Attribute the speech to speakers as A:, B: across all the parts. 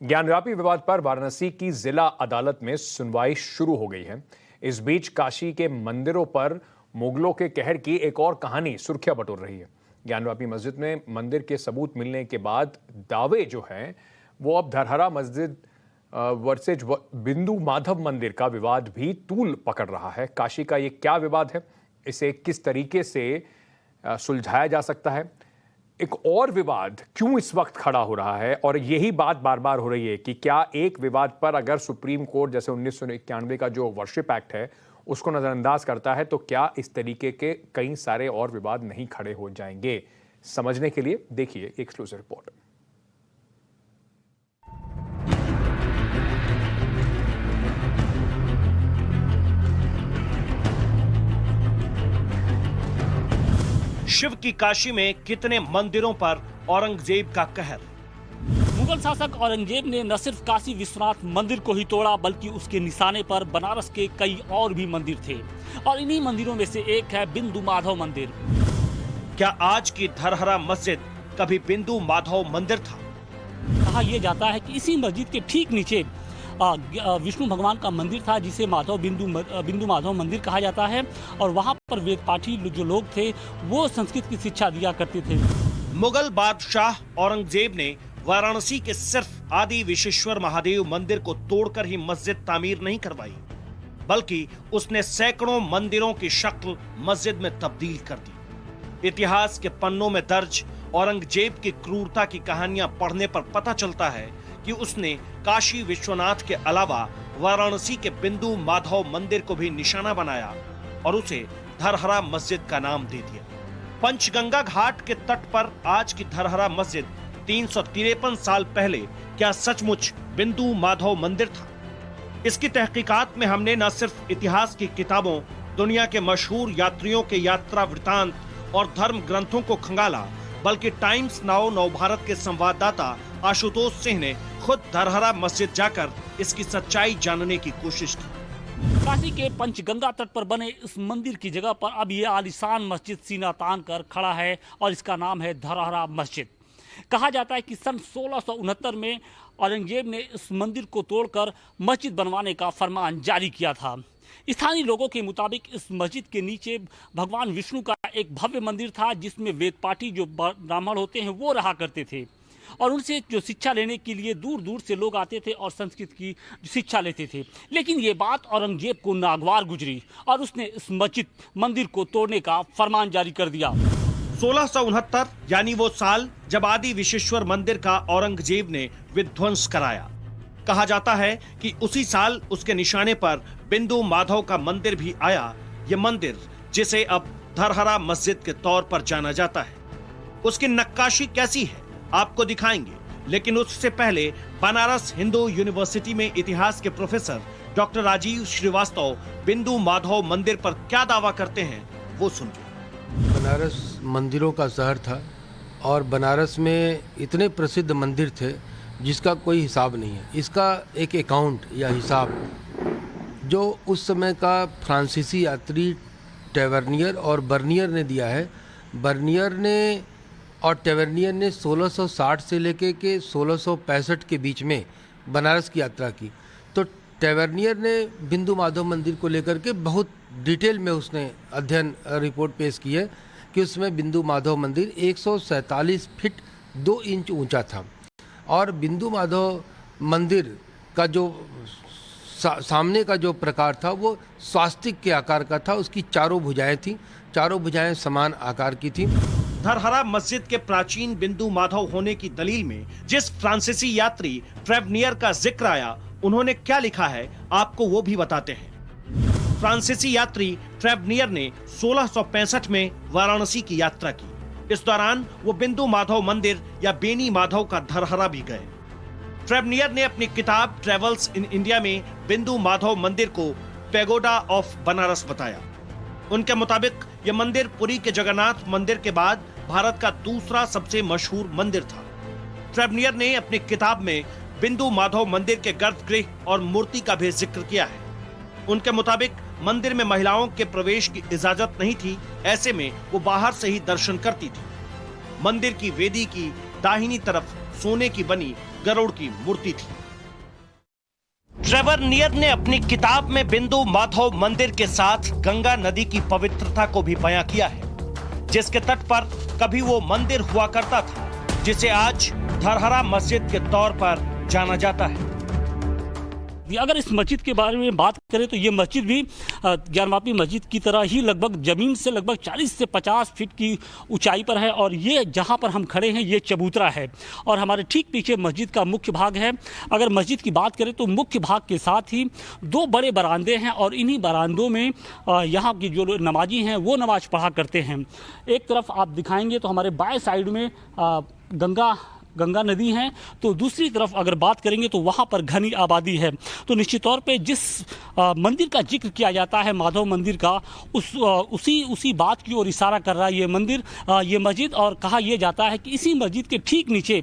A: ज्ञानव्यापी विवाद पर वाराणसी की जिला अदालत में सुनवाई शुरू हो गई है। इस बीच काशी के मंदिरों पर मुगलों के कहर की एक और कहानी सुर्खियां बटोर रही है। ज्ञानव्यापी मस्जिद में मंदिर के सबूत मिलने के बाद दावे जो हैं वो अब धरहरा मस्जिद वर्सेज बिंदु माधव मंदिर का विवाद भी तूल पकड़ रहा है। काशी का ये क्या विवाद है, इसे किस तरीके से सुलझाया जा सकता है, एक और विवाद क्यों इस वक्त खड़ा हो रहा है, और यही बात बार बार हो रही है कि क्या एक विवाद पर अगर सुप्रीम कोर्ट जैसे 1991 का जो वर्शिप एक्ट है उसको नजरअंदाज करता है तो क्या इस तरीके के कई सारे और विवाद नहीं खड़े हो जाएंगे। समझने के लिए देखिए एक एक्सक्लूसिव रिपोर्ट।
B: शिव की काशी में कितने मंदिरों पर औरंगजेब का कहर।
C: मुगल शासक औरंगजेब ने न सिर्फ काशी विश्वनाथ मंदिर को ही तोड़ा बल्कि उसके निशाने पर बनारस के कई और भी मंदिर थे, और इन्हीं मंदिरों में से एक है बिंदु माधव मंदिर।
B: क्या आज की धरहरा मस्जिद कभी बिंदु माधव मंदिर था?
C: कहा यह जाता है कि इसी मस्जिद के ठीक नीचे विष्णु भगवान का मंदिर था जिसे बिंदु माधव मंदिर कहा जाता है, और वहाँ पर वेद पाठी जो लोग थे वो संस्कृत की शिक्षा दिया करते थे।
B: मुगल बादशाह औरंगजेब ने वाराणसी के सिर्फ आदि विश्वेश्वर महादेव मंदिर को तोड़कर ही मस्जिद तामीर नहीं करवाई, बल्कि उसने सैकड़ों मंदिरों की शक्ल मस्जिद में तब्दील कर दी। इतिहास के पन्नों में दर्ज औरंगजेब की क्रूरता की कहानियां पढ़ने पर पता चलता है कि उसने काशी विश्वनाथ के अलावा वाराणसी के बिंदु माधव मंदिर को भी निशाना बनाया और उसे धरहरा मस्जिद का नाम दे दिया। पंचगंगा घाट के तट पर आज की धरहरा मस्जिद 353 साल पहले क्या सचमुच बिंदु माधव मंदिर था? इसकी तहकीकात में हमने न सिर्फ इतिहास की किताबों, दुनिया के मशहूर यात्रियों के यात्रा वृतांत और धर्म ग्रंथों को खंगाला, बल्कि टाइम्स नाउ नव भारत के संवाददाता आशुतोष सिंह ने खुद धरहरा मस्जिद जाकर इसकी सच्चाई जानने की कोशिश की।
C: काशी के पंचगंगा तट पर बने इस मंदिर की जगह पर अब ये आलीशान मस्जिद सीना तान कर खड़ा है और इसका नाम है धरहरा मस्जिद। कहा जाता है कि सन 1669 में औरंगजेब ने इस मंदिर को तोड़कर मस्जिद बनवाने का फरमान जारी किया था। स्थानीय लोगों के मुताबिक इस मस्जिद के नीचे भगवान विष्णु का एक भव्य मंदिर था जिसमें वेद पाठी जो ब्राह्मण होते हैं वो रहा करते थे, और उनसे जो शिक्षा लेने के लिए दूर दूर से लोग आते थे और संस्कृत की शिक्षा लेते थे। लेकिन ये बात औरंगजेब को नागवार गुजरी और उसने इस मस्जिद मंदिर को तोड़ने का फरमान जारी कर दिया।
B: 1669 यानी वो साल जब आदि विश्वेश्वर मंदिर का औरंगजेब ने विध्वंस कराया। कहा जाता है कि उसी साल उसके निशाने पर बिंदु माधव का मंदिर भी आया। ये मंदिर जिसे अब धरहरा मस्जिद के तौर पर जाना जाता है, उसकी नक्काशी कैसी है आपको दिखाएंगे, लेकिन उससे पहले बनारस हिंदू यूनिवर्सिटी में इतिहास के प्रोफेसर डॉक्टर राजीव श्रीवास्तव बिंदु माधव मंदिर पर क्या दावा करते हैं वो सुनिए।
D: बनारस मंदिरों का शहर था और बनारस में इतने प्रसिद्ध मंदिर थे जिसका कोई हिसाब नहीं है। इसका एक अकाउंट या हिसाब जो उस समय का फ्रांसीसी यात्री टेवर्नियर और बर्नियर ने दिया है। बर्नियर ने और टेवर्नियर ने 1660 से लेके के 1665 के बीच में बनारस की यात्रा की। तो टेवर्नियर ने बिंदु माधव मंदिर को लेकर के बहुत डिटेल में उसने अध्ययन रिपोर्ट पेश की है कि उसमें बिंदु माधव मंदिर 147 फीट 2 इंच ऊंचा था, और बिंदु माधव मंदिर का जो सामने का जो प्रकार था वो स्वास्तिक के आकार का था। उसकी चारों भुजाएं थीं, चारों भुजाएं समान आकार की थीं।
B: धरहरा मस्जिद के प्राचीन बिंदु माधव होने की दलील में जिस फ्रांसीसी यात्री ट्रेवनियर का जिक्र आया, उन्होंने क्या लिखा है आपको वो भी बताते हैं। फ्रांसीसी यात्री ट्रेवनियर ने 1665 में वाराणसी की यात्रा की। इस दौरान वो बिंदु माधव मंदिर या बेनी माधव का धरहरा भी गए। ट्रेवनियर ने अपनी किताब ट्रेवल्स इन इंडिया में बिंदु माधव मंदिर को पैगोडा ऑफ बनारस बताया। उनके मुताबिक यह मंदिर पुरी के जगन्नाथ मंदिर के बाद भारत का दूसरा सबसे मशहूर मंदिर था। ट्रेवनियर ने अपनी किताब में बिंदु माधव मंदिर के गर्भगृह और मूर्ति का भी जिक्र किया है। उनके मुताबिक मंदिर में महिलाओं के प्रवेश की इजाजत नहीं थी, ऐसे में वो बाहर से ही दर्शन करती थी। मंदिर की वेदी की दाहिनी तरफ सोने की बनी गरुड़ की मूर्ति थी। ट्रेवर नियर ने अपनी किताब में बिंदु माधव मंदिर के साथ गंगा नदी की पवित्रता को भी बयां किया है, जिसके तट पर कभी वो मंदिर हुआ करता था जिसे आज धरहरा मस्जिद के तौर पर जाना जाता है।
C: अगर इस मस्जिद के बारे में बात करें तो ये मस्जिद भी ज्ञानवापी मस्जिद की तरह ही लगभग जमीन से लगभग 40 से 50 फीट की ऊंचाई पर है और ये जहां पर हम खड़े हैं ये चबूतरा है और हमारे ठीक पीछे मस्जिद का मुख्य भाग है। अगर मस्जिद की बात करें तो मुख्य भाग के साथ ही 2 बड़े बरामदे हैं और इन्हीं बरामदों में यहाँ की जो नमाजी हैं वो नमाज पढ़ा करते हैं। एक तरफ आप दिखाएंगे तो हमारे बाएं साइड में गंगा नदी है, तो दूसरी तरफ अगर बात करेंगे तो वहाँ पर घनी आबादी है। तो निश्चित तौर पे जिस मंदिर का जिक्र किया जाता है माधव मंदिर का, उसी बात की ओर इशारा कर रहा है ये मंदिर, ये मस्जिद। और कहा यह जाता है कि इसी मस्जिद के ठीक नीचे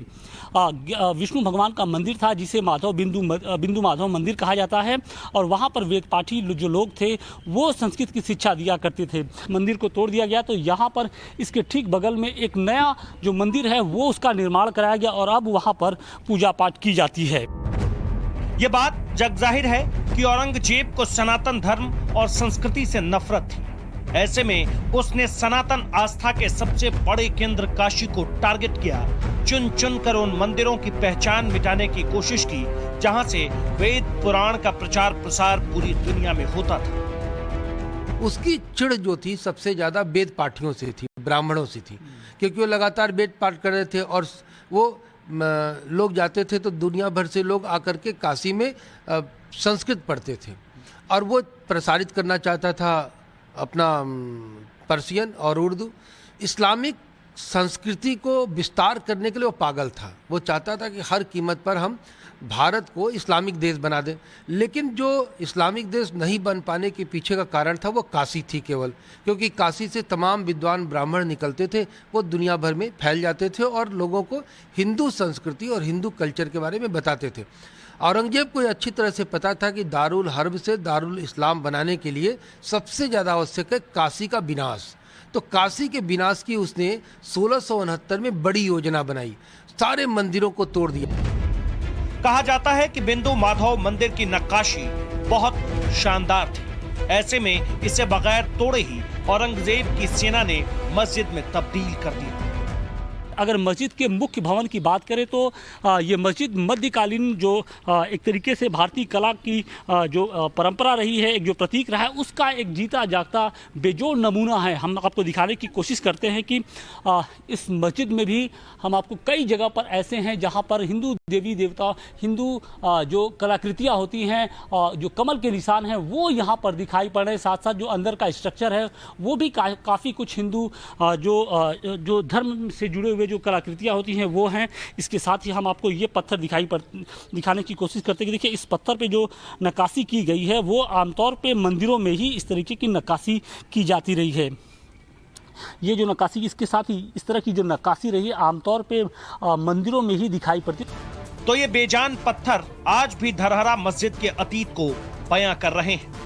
C: विष्णु भगवान का मंदिर था जिसे बिंदु माधव मंदिर कहा जाता है और वहाँ पर वेद पाठी जो लोग थे वो संस्कृत की शिक्षा दिया करते थे। मंदिर को तोड़ दिया गया तो यहाँ पर इसके ठीक बगल में एक नया जो मंदिर है वो उसका निर्माण कराया गया और अब वहाँ पर पूजा पाठ की जाती है।
B: ये बात जगजाहिर है कि औरंगजेब को सनातन धर्म और संस्कृति से नफरत थी। ऐसे में उसने सनातन आस्था के सबसे बड़े केंद्र काशी को टारगेट किया, चुन चुन कर उन मंदिरों की पहचान मिटाने की कोशिश की जहां से वेद पुराण का प्रचार प्रसार पूरी दुनिया में होता था।
D: उसकी चिढ़ जो थी सबसे ज्यादा वेद पाठियों से थी, ब्राह्मणों से थी, क्योंकि वो लगातार वेद पाठ कर रहे थे और वो लोग जाते थे तो दुनिया भर से लोग आकर के काशी में संस्कृत पढ़ते थे और वो प्रसारित करना चाहता था अपना पर्शियन और उर्दू। इस्लामिक संस्कृति को विस्तार करने के लिए वो पागल था। वो चाहता था कि हर कीमत पर हम भारत को इस्लामिक देश बना दें, लेकिन जो इस्लामिक देश नहीं बन पाने के पीछे का कारण था वो काशी थी केवल, क्योंकि काशी से तमाम विद्वान ब्राह्मण निकलते थे, वो दुनिया भर में फैल जाते थे और लोगों को हिंदू संस्कृति और हिंदू कल्चर के बारे में बताते थे। औरंगजेब को अच्छी तरह से पता था कि दारुल हर्ब से दारुल इस्लाम बनाने के लिए सबसे ज़्यादा आवश्यक है काशी का विनाश। तो काशी के विनाश की उसने 1669 में बड़ी योजना बनाई, सारे मंदिरों को तोड़ दिया।
B: कहा जाता है कि बिंदु माधव मंदिर की नक्काशी बहुत शानदार थी। ऐसे में इसे बगैर तोड़े ही औरंगजेब की सेना ने मस्जिद में तब्दील कर दिया।
C: अगर मस्जिद के मुख्य भवन की बात करें तो ये मस्जिद मध्यकालीन जो एक तरीके से भारतीय कला की जो परंपरा रही है, एक जो प्रतीक रहा है, उसका एक जीता जागता बेजोड़ नमूना है। हम आपको दिखाने की कोशिश करते हैं कि इस मस्जिद में भी हम आपको कई जगह पर ऐसे हैं जहां पर हिंदू देवी देवता, हिंदू जो कलाकृतियाँ होती हैं, जो कमल के निशान हैं वो यहाँ पर दिखाई पड़ रहे हैं। साथ साथ जो अंदर का स्ट्रक्चर है वो भी काफ़ी कुछ हिंदू जो धर्म से जुड़े हुए जो कलाकृतियाँ होती हैं वो हैं। इसके साथ ही हम आपको ये पत्थर दिखाने की कोशिश करते हैं कि देखिए इस पत्थर पे जो नक्काशी की गई है वो आमतौर पे मंदिरों में ही इस तरीके की नक्काशी की जाती रही है। ये जो नक्काशी, इसके साथ ही इस तरह की जो नक्काशी रही है आमतौर पे मंदिरों में ही दिखाई पड़ती।
B: तो ये बेजान पत्थर आज भी धरहरा मस्जिद के अतीत को बयां कर रहे हैं।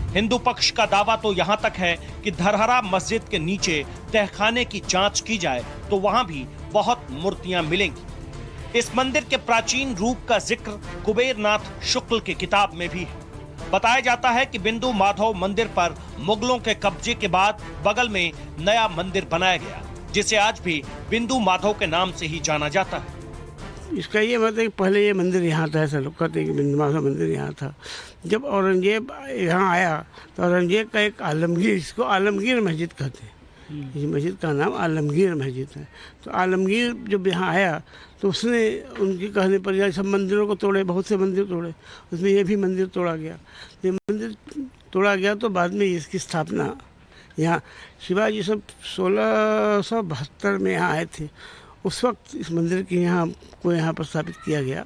B: हिंदू पक्ष का दावा तो यहां तक है कि धरहरा मस्जिद के नीचे तहखाने की जांच की जाए तो वहां भी बहुत मूर्तियां मिलेंगी। इस मंदिर के प्राचीन रूप का जिक्र कुबेरनाथ शुक्ल की किताब में भी है। बताया जाता है कि बिंदु माधव मंदिर पर मुगलों के कब्जे के बाद बगल में नया मंदिर बनाया गया, जिसे आज भी बिंदु माधव के नाम से ही जाना जाता है।
E: इसका ये मतलब कि पहले ये मंदिर यहाँ था, ऐसा लोग कहते हैं कि बिंदु माधव मंदिर यहाँ था। जब औरंगजेब यहाँ आया तो औरंगजेब का एक आलमगीर, इसको आलमगीर मस्जिद कहते हैं, इस मस्जिद का नाम आलमगीर मस्जिद है। तो आलमगीर जब यहाँ आया तो उसने उनके कहने पर यह सब मंदिरों को तोड़े, बहुत से मंदिर तोड़े, उसमें ये भी मंदिर तोड़ा गया। ये मंदिर तोड़ा गया तो बाद में इसकी स्थापना यहाँ शिवाजी सब 1672 में यहाँ आए थे, उस वक्त इस मंदिर की यहाँ पर स्थापित किया गया।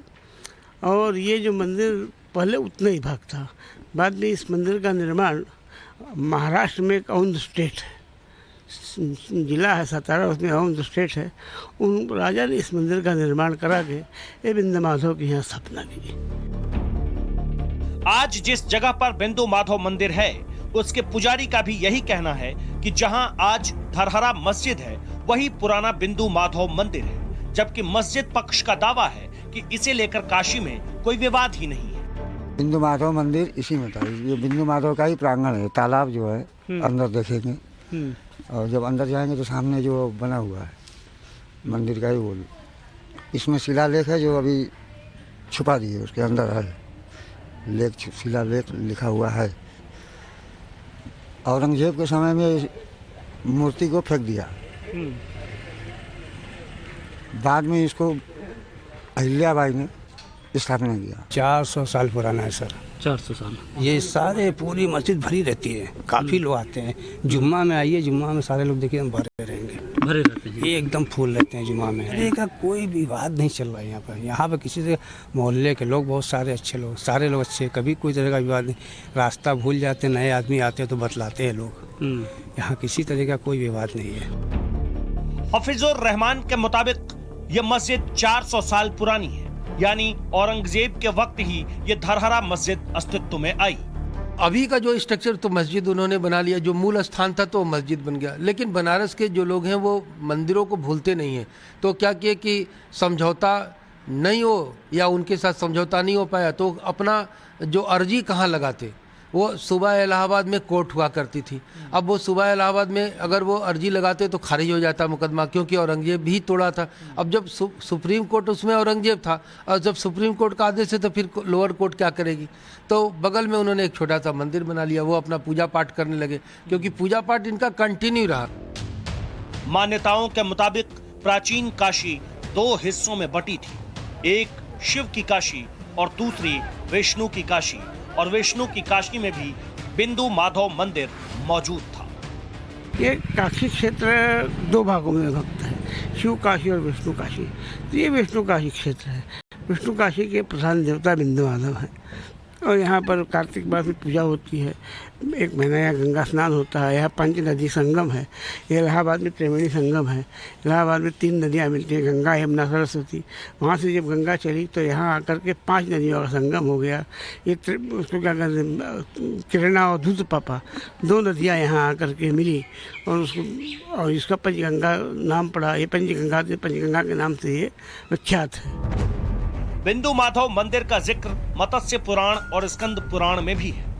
E: और ये जो मंदिर पहले उतना ही भाग था, बाद में इस मंदिर का निर्माण महाराष्ट्र में एक औंध स्टेट है, जिला है सातारा, उसमें औंध स्टेट है, उन राजा ने इस मंदिर का निर्माण करा के ये बिंदु माधव की यहाँ स्थापना की।
B: आज जिस जगह पर बिंदु माधव मंदिर है उसके पुजारी का भी यही कहना है कि जहां आज धरहरा मस्जिद है वही पुराना बिंदु माधव मंदिर है, जबकि मस्जिद पक्ष का दावा है कि इसे लेकर काशी में कोई विवाद ही नहीं है।
F: बिंदु माधव मंदिर इसी में था। ये बिंदु माधव का ही प्रांगण है। तालाब जो है अंदर देखेंगे और जब अंदर जाएंगे तो सामने जो बना हुआ है मंदिर का ही वो, इसमें शिलालेख है जो अभी छुपा दिए, उसके अंदर है लेख, शिलालेख लिखा हुआ है। औरंगजेब के समय में इस मूर्ति को फेंक दिया, बाद में इसको अहिल्याबाई ने स्थापना किया।
E: 400 साल पुराना है सर।
C: 400 साल।
E: ये सारे पूरी मस्जिद भरी रहती है, काफ़ी लोग आते हैं। जुम्मा में आइए, जुम्मा में सारे लोग देखिए भरे रहेंगे,
C: भरे रहते हैं।
E: ये एकदम फूल रहते हैं जुम्मा में। अरे का कोई विवाद नहीं चल रहा है यहाँ पर किसी से। मोहल्ले के लोग बहुत सारे अच्छे लोग, सारे लोग अच्छे, कभी कोई तरह का विवाद नहीं। रास्ता भूल जाते, नए आदमी आते हैं तो बतलाते हैं लोग। यहाँ किसी तरह का कोई विवाद नहीं है।
B: हफीजुर रहमान के मुताबिक ये मस्जिद 400 साल पुरानी है, यानी औरंगजेब के वक्त ही ये धरहरा मस्जिद अस्तित्व में आई।
D: अभी का जो स्ट्रक्चर तो मस्जिद उन्होंने बना लिया, जो मूल स्थान था तो मस्जिद बन गया। लेकिन बनारस के जो लोग हैं वो मंदिरों को भूलते नहीं हैं, तो क्या किए कि समझौता नहीं हो या उनके साथ समझौता नहीं हो पाया तो अपना जो अर्जी कहाँ लगाते, वो सुबह इलाहाबाद में कोर्ट हुआ करती थी। अब वो सुबह इलाहाबाद में अगर वो अर्जी लगाते तो खारिज हो जाता मुकदमा, क्योंकि औरंगजेब भी तोड़ा था। अब जब सुप्रीम कोर्ट उसमें औरंगजेब था और जब सुप्रीम कोर्ट का आदेश है तो फिर लोअर कोर्ट क्या करेगी। तो बगल में उन्होंने एक छोटा सा मंदिर बना लिया, वो अपना पूजा पाठ करने लगे, क्योंकि पूजा पाठ इनका कंटिन्यू रहा।
B: मान्यताओं के मुताबिक प्राचीन काशी 2 हिस्सों में बटी थी, एक शिव की काशी और दूसरी विष्णु की काशी। और विष्णु की काशी में भी बिंदु माधव मंदिर मौजूद था।
E: ये काशी क्षेत्र 2 भागों में विभक्त है, शिव काशी और विष्णु काशी। तो ये विष्णु काशी क्षेत्र है। विष्णु काशी के प्रधान देवता बिंदु माधव हैं और यहाँ पर कार्तिक मास में पूजा होती है। 1 महीना यहाँ गंगा स्नान होता है। यहाँ 5 नदी संगम है। इलाहाबाद में त्रिवेणी संगम है। इलाहाबाद में 3 नदियाँ मिलती हैं, गंगा, यमुना, सरस्वती। वहाँ से जब गंगा चली तो यहाँ आकर के 5 नदियों का संगम हो गया। ये उसको क्या कहते हैं, किरणा और दूधपापा 2 नदियाँ यहाँ आकर के मिली और उसको और इसका पंचगंगा नाम पड़ा। ये पंचगंगा के नाम से ये विख्यात है।
B: बिंदु माधव मंदिर का जिक्र मत्स्य पुराण और स्कंद पुराण में भी है।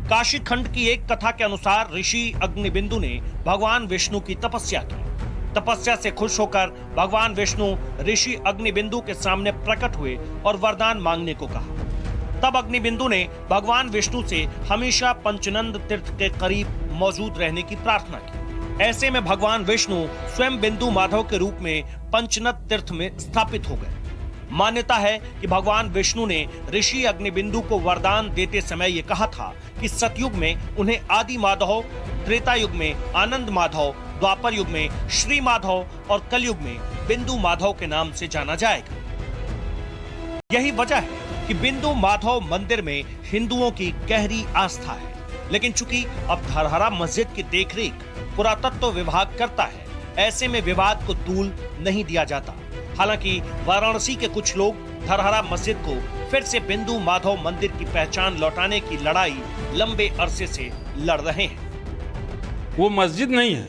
B: काशी खंड की एक कथा के अनुसार ऋषि अग्निबिंदु ने भगवान विष्णु की तपस्या की। तपस्या से खुश होकर भगवान विष्णु ऋषि अग्निबिंदु के सामने प्रकट हुए और वरदान मांगने को कहा। तब अग्निबिंदु ने भगवान विष्णु से हमेशा पंचनंद तीर्थ के करीब मौजूद रहने की प्रार्थना की। ऐसे में भगवान विष्णु स्वयं बिंदु माधव के रूप में पंचनद तीर्थ में स्थापित हो गए। मान्यता है कि भगवान विष्णु ने ऋषि अग्निबिंदु को वरदान देते समय ये कहा था कि सतयुग में उन्हें आदि माधव, त्रेता युग में आनंद माधव, द्वापर युग में श्री माधव और कलयुग में बिंदु माधव के नाम से जाना जाएगा। यही वजह है कि बिंदु माधव मंदिर में हिंदुओं की गहरी आस्था है। लेकिन चूंकि अब धरहरा मस्जिद की देखरेख पुरातत्व विभाग करता है, ऐसे में विवाद को तूल नहीं दिया जाता। हालांकि वाराणसी के कुछ लोग धरहरा मस्जिद को फिर से बिंदु माधव मंदिर की पहचान लौटाने की लड़ाई लंबे अरसे से लड़ रहे हैं।
G: वो मस्जिद नहीं है,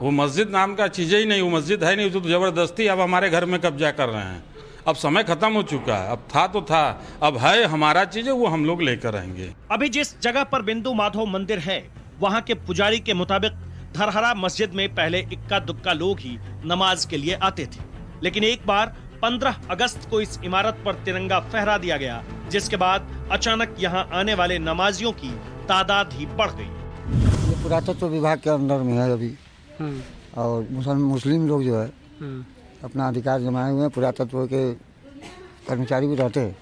G: वो मस्जिद नाम का चीज़ ही नहीं, वो मस्जिद है नहीं। तो जबरदस्ती अब हमारे घर में कब्जा कर रहे हैं। अब समय खत्म हो चुका है, अब था तो था, अब है हमारा चीज़ है, वो हम लोग लेकर आएंगे।
B: अभी जिस जगह पर बिंदु माधव मंदिर है, वहाँ के पुजारी के मुताबिक धरहरा मस्जिद में पहले इक्का दुक्का लोग ही नमाज के लिए आते थे। लेकिन एक बार 15 अगस्त को इस इमारत पर तिरंगा फहरा दिया गया, जिसके बाद अचानक यहाँ आने वाले नमाजियों की तादाद ही बढ़ गई।
F: ये पुरातत्व विभाग के अंदर में है अभी, और मुस्लिम लोग जो है अपना अधिकार जमाए हुए हैं। पुरातत्व के कर्मचारी भी रहते हैं,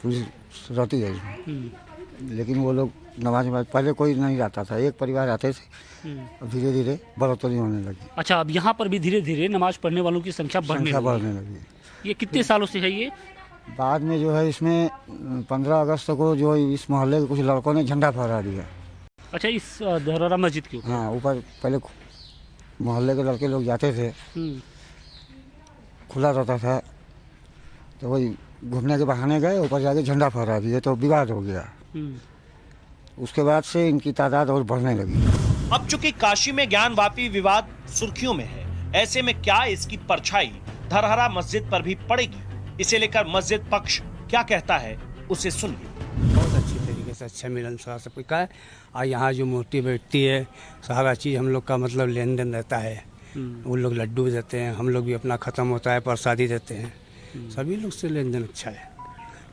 F: पुलिस रहती है इसमें, लेकिन वो लोग नमाज पहले कोई नहीं आता था, एक परिवार आते थे, अब धीरे धीरे बढ़ोतरी होने लगी।
C: अच्छा, अब यहाँ पर भी धीरे धीरे नमाज पढ़ने वालों की संख्या बढ़ने लगी। ये कितने सालों से है ये?
F: बाद में जो है इसमें 15 अगस्त को जो इस मोहल्ले के कुछ लड़कों ने झंडा फहरा दिया।
C: अच्छा, इस धरहरा मस्जिद के ऊपर?
F: हाँ, ऊपर पहले मोहल्ले के लड़के लोग जाते थे, खुला रहता था, तो वही घूमने के बहाने गए, ऊपर जाके झंडा फहरा दिए, तो विवाद हो गया। उसके बाद से इनकी तादाद और बढ़ने लगी।
B: अब चूंकि काशी में ज्ञानवापी विवाद सुर्खियों में है, ऐसे में क्या इसकी परछाई धरहरा मस्जिद पर भी पड़ेगी? इसे लेकर मस्जिद पक्ष क्या कहता है उसे सुनिए।
E: बहुत अच्छी तरीके से अच्छा मिलनसार सब कुछ का है। और यहाँ जो मूर्ति बैठती है सारा चीज़ हम लोग का मतलब लेन देन रहता है। वो लोग लड्डू भी देते हैं, हम लोग भी अपना ख़त्म होता है प्रसादी देते हैं। सभी लोग से लेन देन अच्छा है,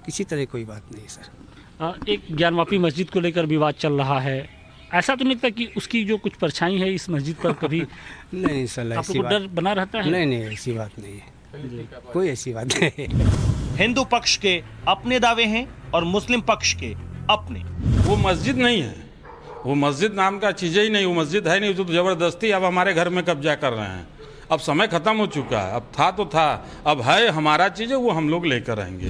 E: किसी तरह कोई बात नहीं सर।
C: एक ज्ञानवापी मस्जिद को लेकर विवाद चल रहा है, ऐसा तो नहीं लगता कि उसकी जो कुछ परछाई है इस मस्जिद पर कभी
E: नहीं सर, ऐसी
C: आपको डर बना रहता है?
E: नहीं, ऐसी बात नहीं है, कोई ऐसी बात नहीं।
B: हिंदू पक्ष के अपने दावे हैं और मुस्लिम पक्ष के अपने।
G: वो मस्जिद नहीं है, वो मस्जिद नाम का चीज़ ही नहीं, वो मस्जिद है नहीं, तो ज़बरदस्ती अब हमारे घर में कब्जा कर रहे हैं। अब समय खत्म हो चुका है, अब था तो था, अब है हमारा चीज़ है, वो हम लोग लेकर आएंगे।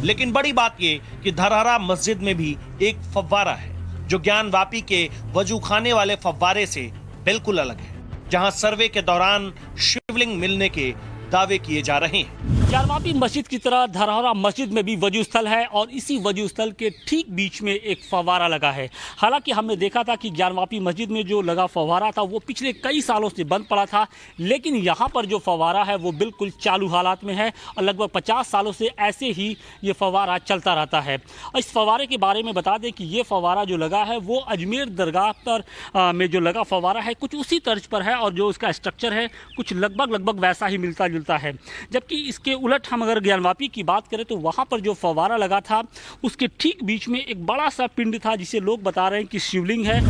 B: लेकिन बड़ी बात ये कि धरहरा मस्जिद में भी एक फव्वारा है जो ज्ञानवापी के वजू खाने वाले फव्वारे से बिल्कुल अलग है, जहां सर्वे के दौरान शिवलिंग मिलने के दावे किए जा रहे हैं।
C: ज्ञानवापी मस्जिद की तरह धरहरा मस्जिद में भी वजू स्थल है और इसी वजू स्थल के ठीक बीच में एक फव्वारा लगा है। हालांकि हमने देखा था कि ज्ञानवापी मस्जिद में जो लगा फव्वारा था वो पिछले कई सालों से बंद पड़ा था, लेकिन यहाँ पर जो फव्वारा है वो बिल्कुल चालू हालात में है और लगभग 50 सालों से ऐसे ही ये फव्वारा चलता रहता है। और इस फव्वारे के बारे में बता दें कि ये फव्वारा जो लगा है वो अजमेर दरगाह पर में जो लगा फव्वारा है कुछ उसी तर्ज पर है और जो इसका स्ट्रक्चर है कुछ लगभग वैसा ही मिलता जुलता है। जबकि इसके उलट हम अगर ज्ञानवापी की बात करें तो वहाँ पर जो फव्वारा लगा था उसके ठीक बीच में एक बड़ा सा पिंड था जिसे लोग बता रहे हैं कि शिवलिंग है।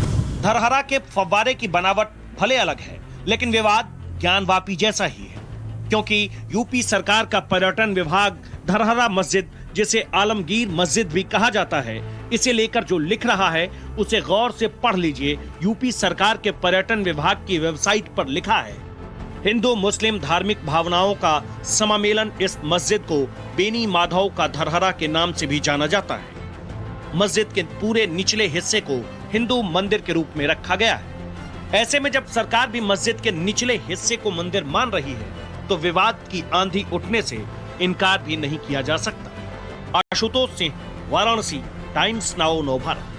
B: धरहरा के फव्वारे की बनावट भले अलग है लेकिन विवाद ज्ञानवापी जैसा ही है, क्योंकि यूपी सरकार का पर्यटन विभाग धरहरा मस्जिद, जिसे आलमगीर मस्जिद भी कहा जाता है, इसे लेकर जो लिख रहा है उसे गौर से पढ़ लीजिए। यूपी सरकार के पर्यटन विभाग की वेबसाइट पर लिखा है, हिंदू मुस्लिम धार्मिक भावनाओं का समामेलन इस मस्जिद को बेनी माधव का धरहरा के नाम से भी जाना जाता है। मस्जिद के पूरे निचले हिस्से को हिंदू मंदिर के रूप में रखा गया है। ऐसे में जब सरकार भी मस्जिद के निचले हिस्से को मंदिर मान रही है तो विवाद की आंधी उठने से इनकार भी नहीं किया जा सकता। Ashutosh Singh, Varanasi, times now Navbharat.